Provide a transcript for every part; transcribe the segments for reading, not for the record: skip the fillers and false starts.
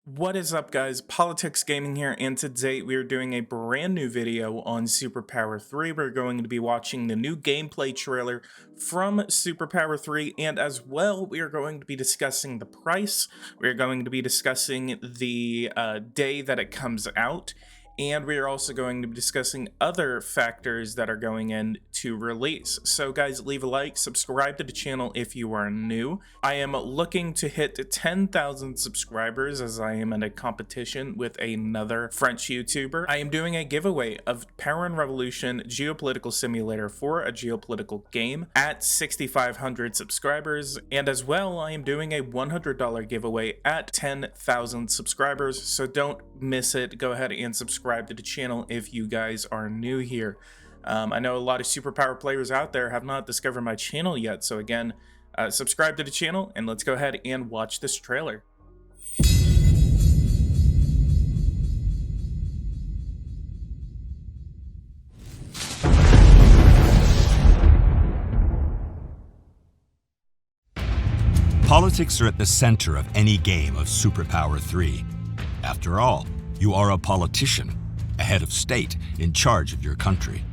What is up, guys? Politics Gaming here, and today we are doing a brand new video on SuperPower 3. We're going to be watching the new gameplay trailer from SuperPower 3, and as well, we are going to be discussing the price. We are going to be discussing the day that it comes out, and we are also going to be discussing other factors that are going into release. So guys, leave a like, subscribe to the channel if you are new. I am looking to hit 10,000 subscribers as I am in a competition with another French YouTuber. I am doing a giveaway of Power and Revolution Geopolitical Simulator for a geopolitical game at 6,500 subscribers, and as well I am doing a $100 giveaway at 10,000 subscribers, so don't miss it. Go ahead and subscribe to the channel if you guys are new here. I know a lot of SuperPower players out there have not discovered my channel yet, so again, subscribe to the channel and let's go ahead and watch this trailer. Politics are at the center of any game of SuperPower 3. After all, you are a politician, a head of state in charge of your country.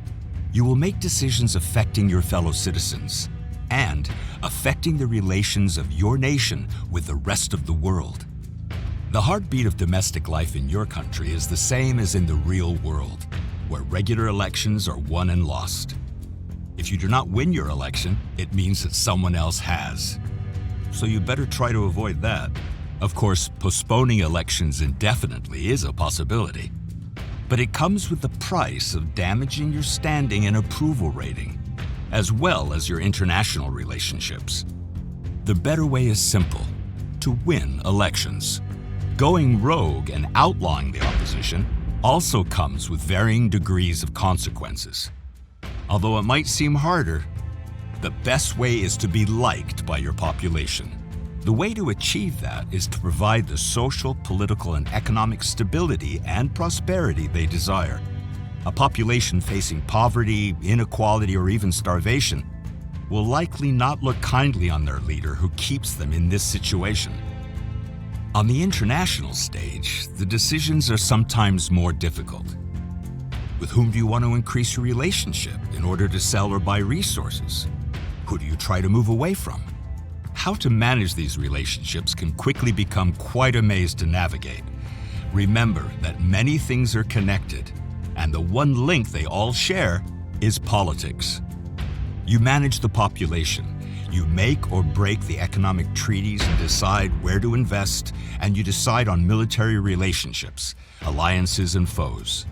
You will make decisions affecting your fellow citizens and affecting the relations of your nation with the rest of the world. The heartbeat of domestic life in your country is the same as in the real world, where regular elections are won and lost. If you do not win your election, it means that someone else has. So you better try to avoid that. Of course, postponing elections indefinitely is a possibility, but it comes with the price of damaging your standing and approval rating, as well as your international relationships. The better way is simple: to win elections. Going rogue and outlawing the opposition also comes with varying degrees of consequences. Although it might seem harder, the best way is to be liked by your population. The way to achieve that is to provide the social, political, and economic stability and prosperity they desire. A population facing poverty, inequality, or even starvation will likely not look kindly on their leader who keeps them in this situation. On the international stage, the decisions are sometimes more difficult. With whom do you want to increase your relationship in order to sell or buy resources? Who do you try to move away from? How to manage these relationships can quickly become quite a maze to navigate. Remember that many things are connected, and the one link they all share is politics. You manage the population, you make or break the economic treaties and decide where to invest, and you decide on military relationships, alliances, and foes.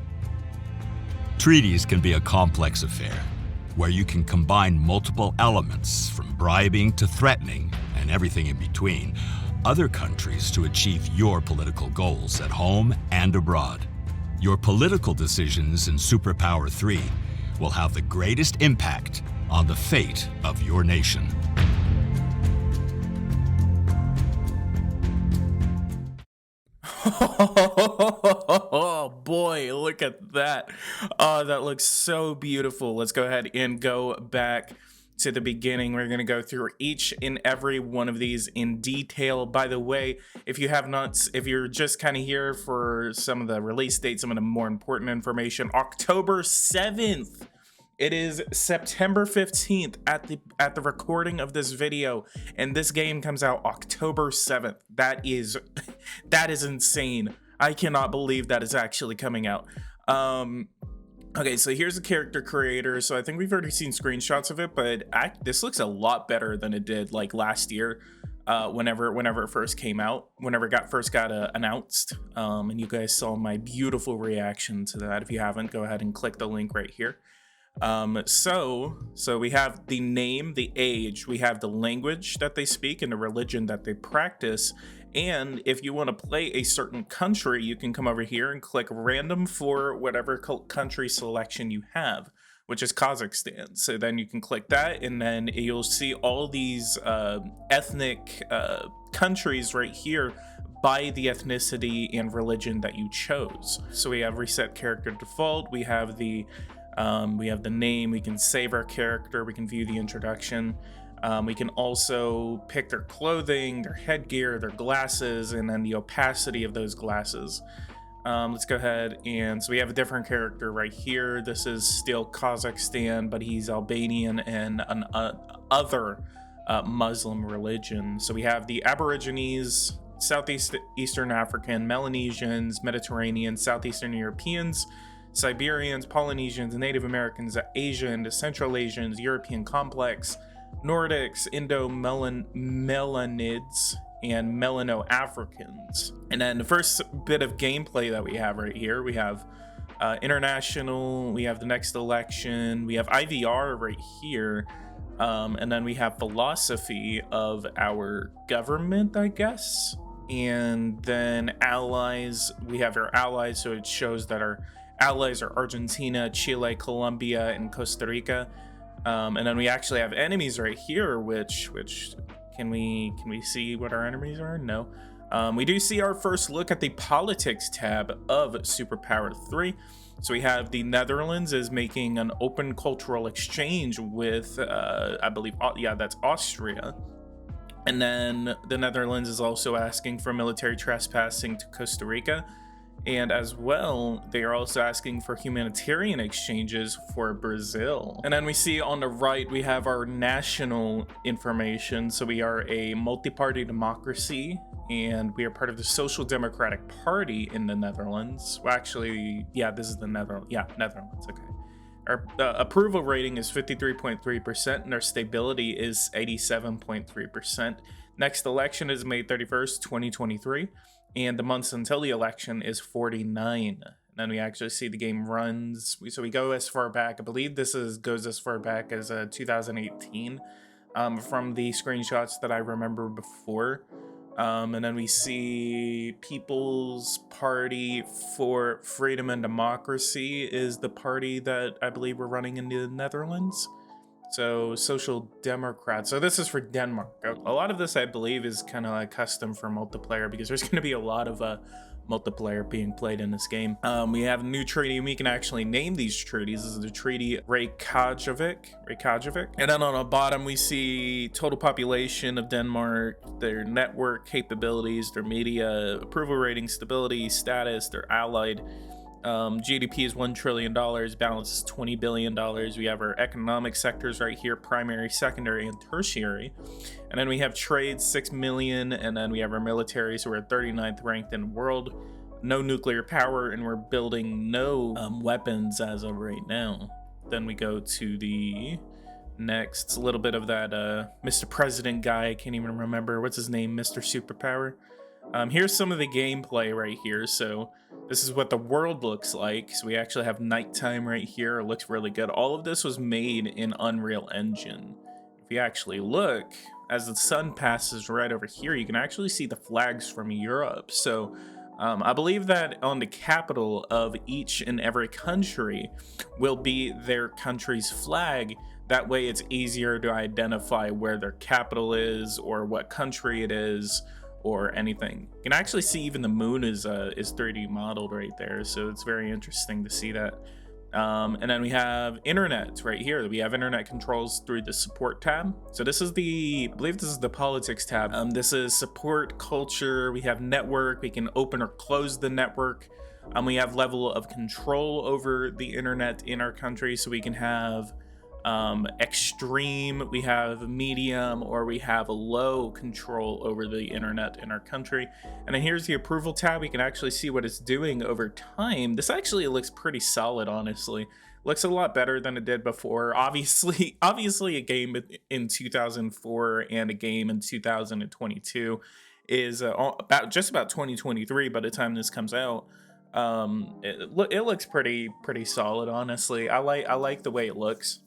Treaties can be a complex affair, where you can combine multiple elements from bribing to threatening and everything in between other countries to achieve your political goals at home and abroad. Your political decisions in SuperPower 3 will have the greatest impact on the fate of your nation. Oh boy, look at that. Oh, that looks so beautiful. Let's go ahead and go back to the beginning. We're going to go through each and every one of these in detail. By the way, if you're just kind of here for some of the release dates, some of the more important information, October 7th. It is September 15th at the recording of this video, and this game comes out October 7th. That is insane. I cannot believe that is actually coming out. Okay, so here's the character creator. So I think we've already seen screenshots of it, but this looks a lot better than it did like last year, whenever it first came out, whenever it first got announced. And you guys saw my beautiful reaction to that. If you haven't, go ahead and click the link right here. So we have the name, the age, we have the language that they speak and the religion that they practice. And if you want to play a certain country, you can come over here and click random for whatever country selection you have, which is Kazakhstan. So then you can click that, and then you'll see all these ethnic countries right here by the ethnicity and religion that you chose. So we have reset character default, we have the name, we can save our character, we can view the introduction. We can also pick their clothing, their headgear, their glasses, and then the opacity of those glasses. Let's go ahead and so we have a different character right here. This is still Kazakhstan, but he's Albanian and an other Muslim religion. So we have the Aborigines, Southeastern African, Melanesians, Mediterranean, Southeastern Europeans, Siberians, Polynesians, Native Americans, Asian, Central Asians, European complex, Nordics, Melanids, and Melano-Africans. And then the first bit of gameplay that we have right here, we have international, we have the next election, we have IVR right here, and then we have philosophy of our government, I guess. And then allies, we have our allies, so it shows that our allies are Argentina, Chile, Colombia, and Costa Rica. And then we actually have enemies right here, which can we see what our enemies are? No. We do see our first look at the politics tab of SuperPower 3. So we have the Netherlands is making an open cultural exchange with, I believe, yeah, that's Austria. And then the Netherlands is also asking for military trespassing to Costa Rica. And as well, they are also asking for humanitarian exchanges for Brazil. And then we see on the right, we have our national information. So we are a multi-party democracy, and we are part of the Social Democratic Party in the Netherlands. Well, actually, yeah, this is the Netherlands. Yeah, Netherlands, okay. Our approval rating is 53.3%, and our stability is 87.3%. Next election is May 31st, 2023. And the months until the election is 49. And then we actually see the game runs. So we go as far back. I believe this goes as far back as 2018 from the screenshots that I remember before. And then we see People's Party for Freedom and Democracy is the party that I believe we're running in the Netherlands. So Social Democrats. So this is for Denmark. A lot of this, I believe, is kind of like custom for multiplayer because there's going to be a lot of multiplayer being played in this game. We have a new treaty, and we can actually name these treaties. This is the Treaty Reykjavik. And then on the bottom, we see total population of Denmark, their network capabilities, their media approval rating, stability, status, their allied. GDP is $1 trillion, balance is $20 billion. We have our economic sectors right here, primary, secondary, and tertiary. And then we have trade, 6 million, and then we have our military, so we're 39th ranked in the world. No nuclear power, and we're building no weapons as of right now. Then we go to the next, a little bit of that Mr. President guy, I can't even remember, what's his name, Mr. Superpower. Here's some of the gameplay right here. So this is what the world looks like. So we actually have nighttime right here. It looks really good. All of this was made in Unreal Engine. If you actually look, as the sun passes right over here, you can actually see the flags from Europe. So I believe that on the capital of each and every country will be their country's flag. That way it's easier to identify where their capital is or what country it is, or anything. You can actually see even the moon is 3D modeled right there, so it's very interesting to see that. And then we have internet right here. We have internet controls through the support tab. So this is I believe this is the politics tab. This is support, culture. We have network. We can open or close the network. We have level of control over the internet in our country, so we can have extreme, we have medium, or we have a low control over the internet in our country. And then here's the approval tab. We can actually see what it's doing over time. This actually looks pretty solid, honestly. Looks a lot better than it did before. Obviously a game in 2004 and a game in 2022 is just about 2023 by the time this comes out. It looks pretty solid, honestly. I like the way it looks.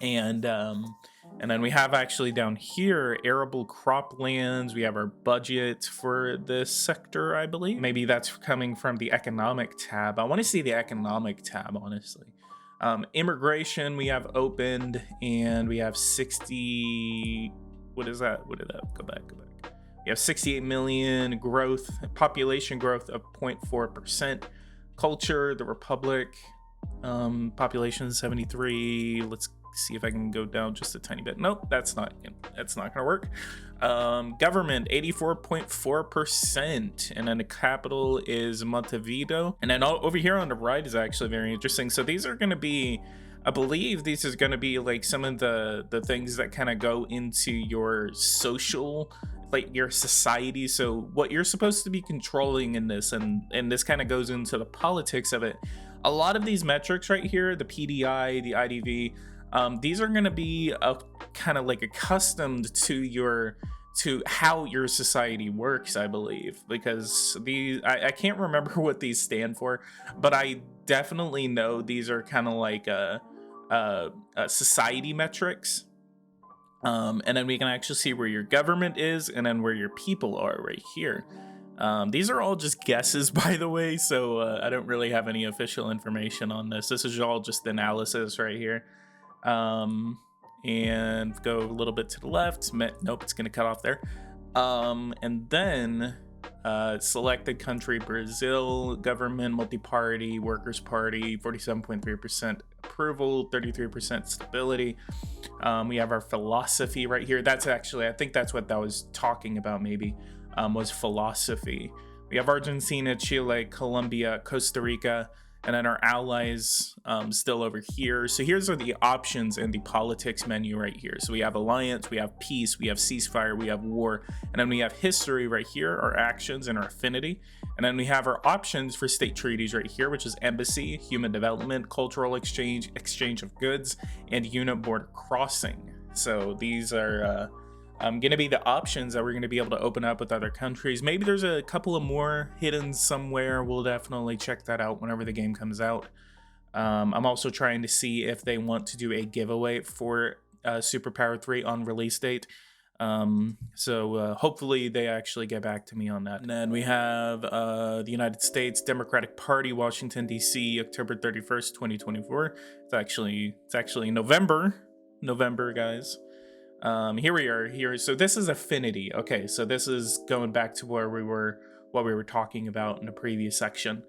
And then we have actually down here arable croplands. We have our budget for this sector, I believe. Maybe that's coming from the economic tab. I want to see the economic tab, honestly. Immigration we have opened, and we have 60. What is that? What did that? Go back. We have 68 million growth, population growth of 0.4%. Culture, the Republic, population 73. Let's see if I can go down just a tiny bit. Nope, that's not gonna work. Government 84.4%, and then the capital is Montevideo. And then over here on the right is actually very interesting. So these are gonna be, I believe these is going to be like some of the things that kind of go into your social, like your society. So what you're supposed to be controlling in this, and this kind of goes into the politics of it. A lot of these metrics right here, the PDI, the IDV, these are going to be kind of like accustomed to how your society works, I believe, because I can't remember what these stand for, but I definitely know these are kind of like society metrics. And then we can actually see where your government is and then where your people are right here. These are all just guesses, by the way, so I don't really have any official information on this. This is all just analysis right here. And go a little bit to the left. Nope, it's going to cut off there. And then selected country, Brazil, government, multi-party, Workers' Party, 47.3% approval, 33% stability. We have our philosophy right here. That's actually, I think that's what that was talking about, maybe, was philosophy. We have Argentina, Chile, Colombia, Costa Rica, and then our allies still over here. So here's are the options in the politics menu right here. So we have alliance, we have peace, we have ceasefire, we have war, and then we have history right here, our actions and our affinity. And then we have our options for state treaties right here, which is embassy, human development, cultural exchange, exchange of goods, and unit border crossing. So these are going to be the options that we're going to be able to open up with other countries. Maybe there's a couple of more hidden somewhere. We'll definitely check that out whenever the game comes out. I'm also trying to see if they want to do a giveaway for SuperPower 3 on release date. So hopefully they actually get back to me on that. And then we have the United States Democratic Party, Washington, D.C., October 31st, 2024. It's actually November, guys. Here we are here. So this is affinity. Okay, so this is going back to what we were talking about in the previous section.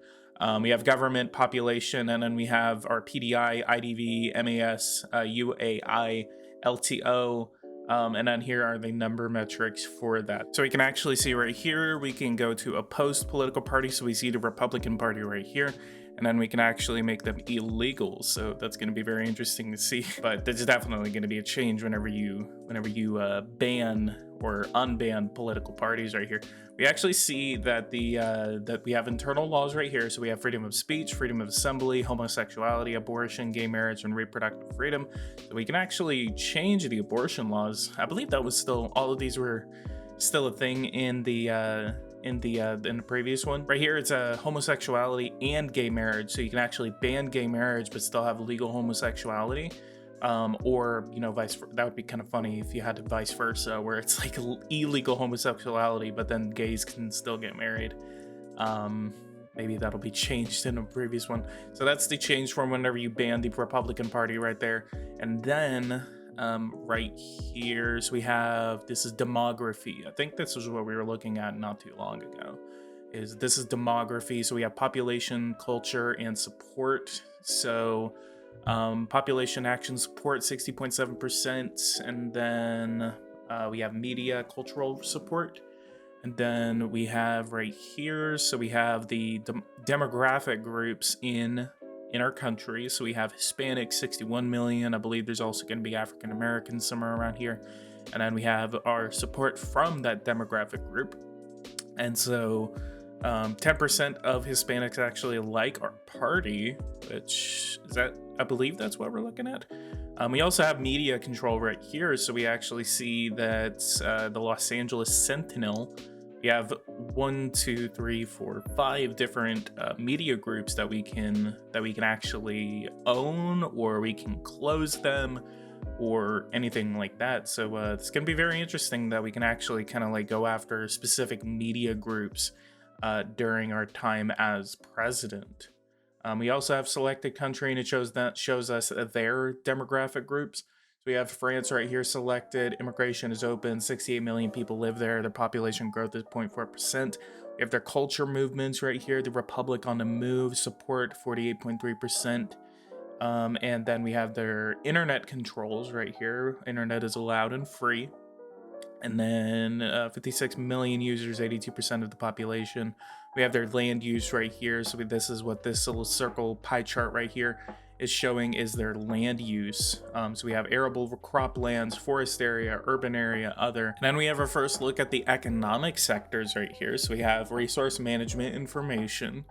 We have government, population, and then we have our PDI, IDV, MAS, UAI, LTO, and then here are the number metrics for that. So we can actually see right here, we can go to opposed political party. So we see the Republican Party right here. And then we can actually make them illegal. So that's going to be very interesting to see. But there's definitely going to be a change whenever you ban or unban political parties right here. We actually see that that we have internal laws right here. So we have freedom of speech, freedom of assembly, homosexuality, abortion, gay marriage, and reproductive freedom. So we can actually change the abortion laws. I believe that was still, all of these were still a thing in the previous one. Right here, it's a homosexuality and gay marriage. So you can actually ban gay marriage but still have legal homosexuality. Or, you know, that would be kind of funny if you had it vice versa, where it's like illegal homosexuality, but then gays can still get married. Maybe that'll be changed in a previous one. So that's the change from whenever you ban the Republican Party right there. And then right here, so we have, this is demography. I think this is what we were looking at not too long ago. This is demography. So we have population, culture, and support. So population action support 60.7%, and then we have media cultural support, and then we have right here, so we have the demographic groups in our country. So we have Hispanic, 61 million. I believe there's also going to be African Americans somewhere around here, and then we have our support from that demographic group. And so 10% of Hispanics actually like our party, which is that, I believe that's what we're looking at. We also have media control right here. So we actually see that the Los Angeles Sentinel, we have 5 different media groups that we can actually own, or we can close them, or anything like that. So it's going to be very interesting that we can actually kind of like go after specific media groups during our time as president. We also have selected country, and it shows us their demographic groups. So we have France right here selected. Immigration is open. 68 million people live there. Their population growth is 0.4%. We have their culture movements right here. The Republic on the Move support 48.3%. And then we have their internet controls right here. Internet is allowed and free. And then 56 million users, 82% of the population. We have their land use right here. So this is what this little circle pie chart right here is showing, is their land use. So we have arable croplands, forest area, urban area, other. And then we have our first look at the economic sectors right here. So we have resource management information,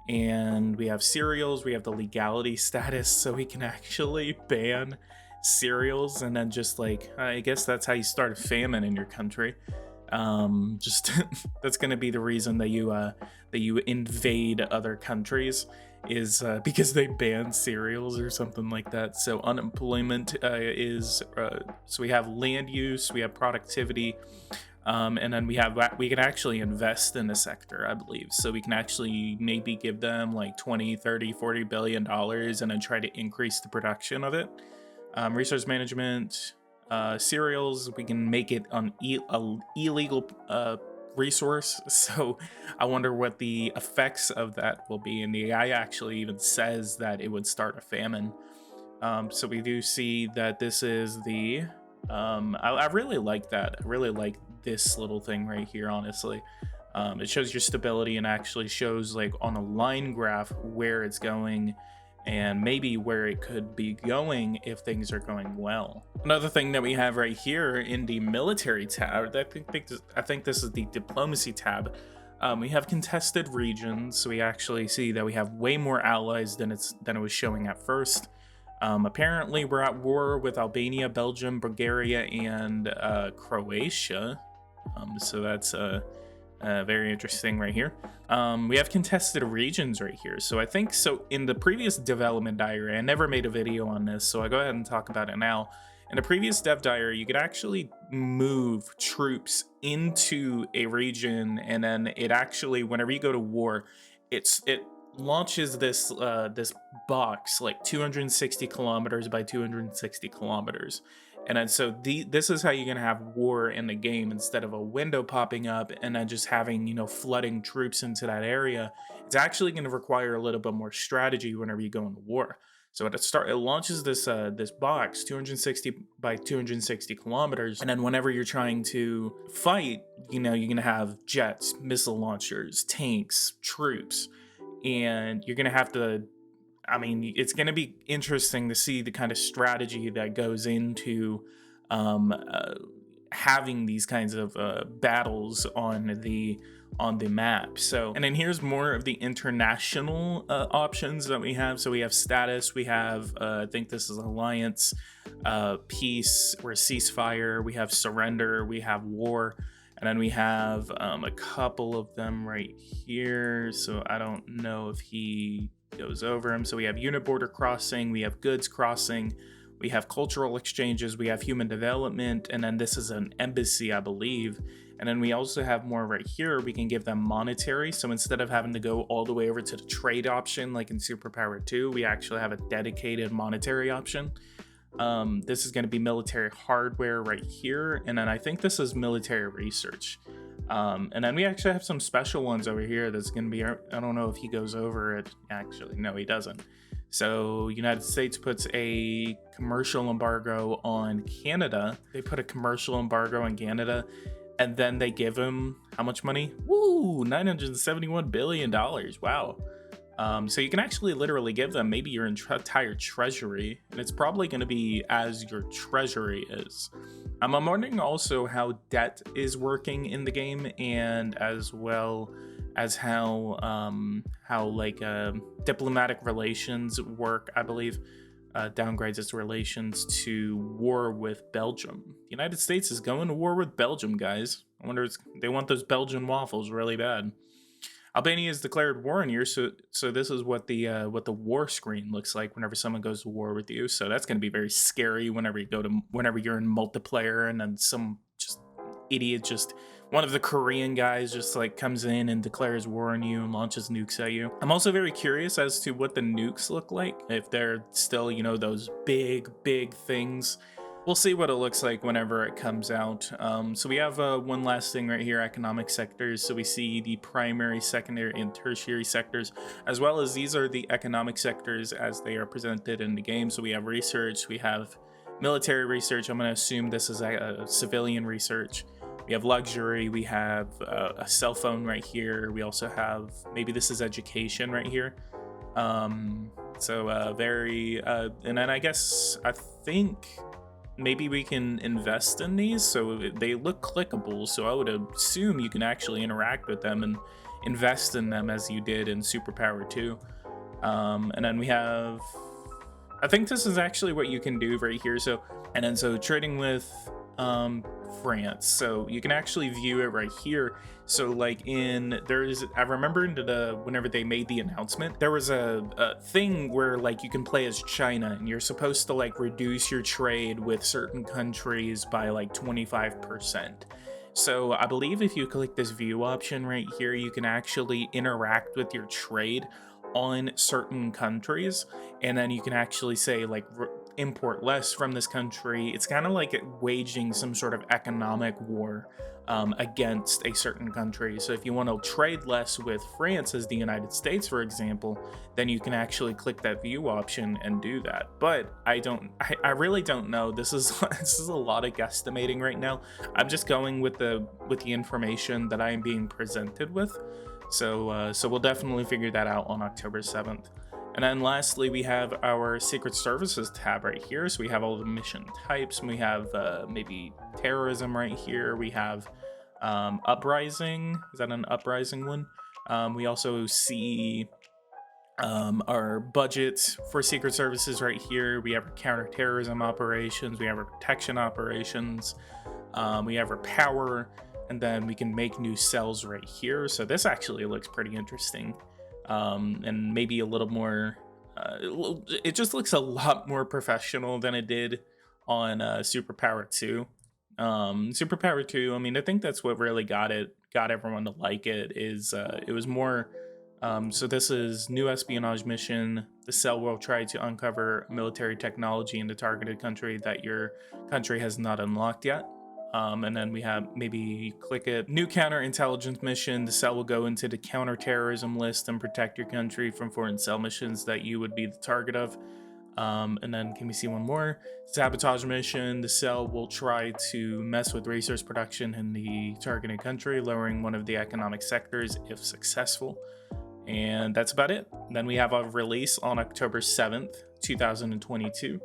and we have cereals. We have the legality status, so we can actually ban cereals, and then just like, I guess that's how you start a famine in your country. Just that's going to be the reason that you invade other countries, is because they ban cereals or something like that. So unemployment is so we have land use, we have productivity, and then we can actually invest in the sector, I believe. So we can actually maybe give them like 20, 30, 40 billion dollars and then try to increase the production of it. Resource management, cereals, we can make it an illegal resource. So I wonder what the effects of that will be. And the AI actually even says that it would start a famine. So we do see that this is the, I really like that. I really like this little thing right here, honestly. It shows your stability and actually shows like on a line graph where it's going, and maybe where it could be going if things are going well. Another thing that we have right here in the military tab, I think this is the diplomacy tab. We have contested regions, so we actually see that we have way more allies than it was showing at first. Apparently, we're at war with Albania, Belgium, Bulgaria, and Croatia. So that's very interesting right here. We have contested regions right here. So I think, so in the previous development diary, I never made a video on this, so I go ahead and talk about it now. In the previous dev diary, you could actually move troops into a region, and then it actually, whenever you go to war, it launches this this box like 260 kilometers by 260 kilometers. And then so this is how you're gonna have war in the game, instead of a window popping up and then just having, you know, flooding troops into that area. It's actually gonna require a little bit more strategy whenever you go into war. So at the start, it launches this this box 260 by 260 kilometers, and then whenever you're trying to fight, you know, you're gonna have jets, missile launchers, tanks, troops, and you're gonna have to, I mean, it's going to be interesting to see the kind of strategy that goes into having these kinds of battles on the map. So, and then here's more of the international options that we have. So we have status, we have I think this is alliance, peace, or ceasefire, we have surrender, we have war. And then we have a couple of them right here. So I don't know if he goes over them. So we have unit border crossing, we have goods crossing, we have cultural exchanges, we have human development, and then this is an embassy, I believe. And then we also have more right here. We can give them monetary. So instead of having to go all the way over to the trade option like in SuperPower 2, we actually have a dedicated monetary option. This is going to be military hardware right here, and then I think this is military research. And then we actually have some special ones over here that's going to be, I don't know if he goes over it. Actually, no, he doesn't. So United States puts a commercial embargo on Canada. They put a commercial embargo on Canada, and then they give him how much money? Woo, $971 billion. Wow. So you can actually literally give them maybe your entire treasury, and it's probably going to be as your treasury is. I'm wondering also how debt is working in the game, and as well as how like diplomatic relations work. I believe downgrades its relations to war with Belgium. The United States is going to war with Belgium, guys. I wonder if they want those Belgian waffles really bad. Albania has declared war on you, so this is what the war screen looks like whenever someone goes to war with you. So that's going to be very scary whenever you're in multiplayer, and then some just idiot, just one of the Korean guys just like comes in and declares war on you and launches nukes at you. I'm also very curious as to what the nukes look like, if they're still, you know, those big things we'll see what it looks like whenever it comes out. So we have one last thing right here, economic sectors. So we see the primary, secondary, and tertiary sectors, as well as these are the economic sectors as they are presented in the game. So we have research, we have military research. I'm going to assume this is a civilian research. We have luxury, we have a cell phone right here. We also have, maybe this is education right here. And then I think maybe we can invest in these, so they look clickable, so I would assume you can actually interact with them and invest in them as you did in SuperPower 2. And then we have, I think this is actually what you can do right here. So trading with France, so you can actually view it right here. So like I remember whenever they made the announcement, there was a thing where like you can play as China and you're supposed to like reduce your trade with certain countries by like 25%. So I believe if you click this view option right here, you can actually interact with your trade on certain countries, and then you can actually say like import less from this country. It's kind of like waging some sort of economic war against a certain country. So if you want to trade less with France as the United States, for example, then you can actually click that view option and do that. But I really don't know. This is a lot of guesstimating right now. I'm just going with the information that I am being presented with. So we'll definitely figure that out on October 7th. And then lastly, we have our Secret Services tab right here. So we have all the mission types. We have maybe terrorism right here. We have uprising. Is that an uprising one? We also see our budget for Secret Services right here. We have our counterterrorism operations. We have our protection operations. We have our power. And then we can make new cells right here. So this actually looks pretty interesting. And maybe a little more, it just looks a lot more professional than it did on SuperPower 2. SuperPower 2, I mean, I think that's what really got everyone to like it, is it was more, so this is new espionage mission. The cell will try to uncover military technology in the targeted country that your country has not unlocked yet. And then we have, maybe click it, new counterintelligence mission. The cell will go into the counterterrorism list and protect your country from foreign cell missions that you would be the target of. And then can we see one more? Sabotage mission. The cell will try to mess with resource production in the targeted country, lowering one of the economic sectors if successful. And that's about it. Then we have a release on October 7th, 2022.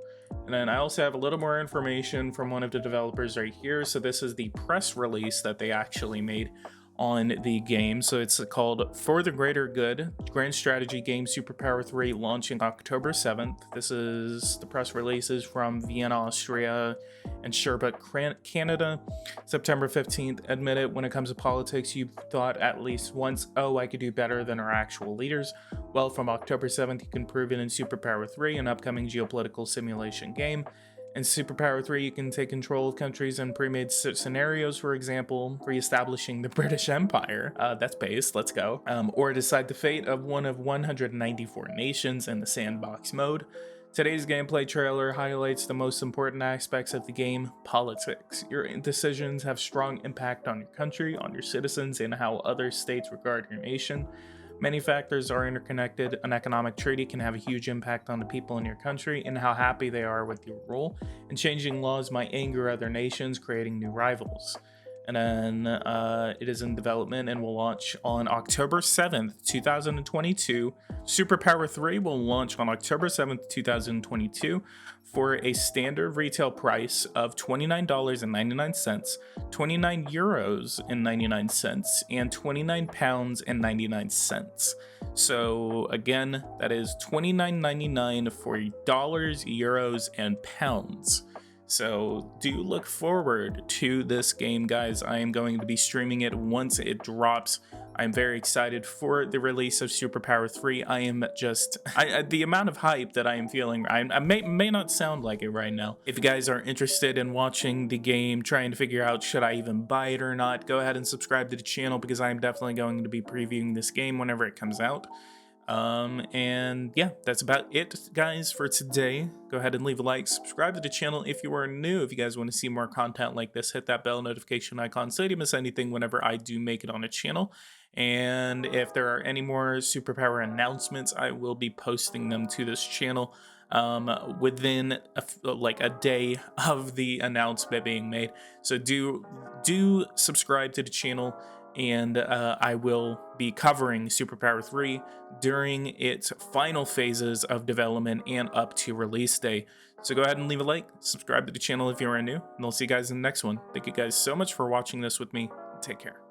And then I also have a little more information from one of the developers right here. So this is the press release that they actually made on the game. So it's called For the Greater Good, Grand Strategy Game SuperPower 3, launching October 7th. This is the press releases from Vienna, Austria, and Sherbet, Canada. September 15th, admit it, when it comes to politics, you thought at least once, oh, I could do better than our actual leaders. Well, from October 7th, you can prove it in SuperPower 3, an upcoming geopolitical simulation game. In SuperPower 3, you can take control of countries and pre-made scenarios, for example, re-establishing the British Empire. That's based, let's go. Or decide the fate of one of 194 nations in the sandbox mode. Today's gameplay trailer highlights the most important aspects of the game: politics. Your decisions have strong impact on your country, on your citizens, and how other states regard your nation. Many factors are interconnected. An economic treaty can have a huge impact on the people in your country and how happy they are with your role. And changing laws might anger other nations, creating new rivals. And then it is in development and will launch on October 7th, 2022. SuperPower 3 will launch on October 7th, 2022 for a standard retail price of $29.99, 29 euros and 99 cents, and 29 pounds and 99 cents. So again, that is $29.99 for dollars, euros, and pounds. So do look forward to this game, guys. I am going to be streaming it once it drops. I'm very excited for the release of SuperPower 3. I am just, the amount of hype that I am feeling, I may not sound like it right now. If you guys are interested in watching the game, trying to figure out should I even buy it or not, go ahead and subscribe to the channel, because I am definitely going to be previewing this game whenever it comes out. And yeah, that's about it, guys, for today. Go ahead and leave a like, subscribe to the channel if you are new. If you guys want to see more content like this, hit that bell notification icon so you don't miss anything whenever I do make it on a channel. And if there are any more superpower announcements, I will be posting them to this channel within like a day of the announcement being made. So do subscribe to the channel, and I will be covering SuperPower 3 during its final phases of development and up to release day. So go ahead and leave a like, subscribe to the channel if you are new, and I'll see you guys in the next one. Thank you guys so much for watching this with me. Take care.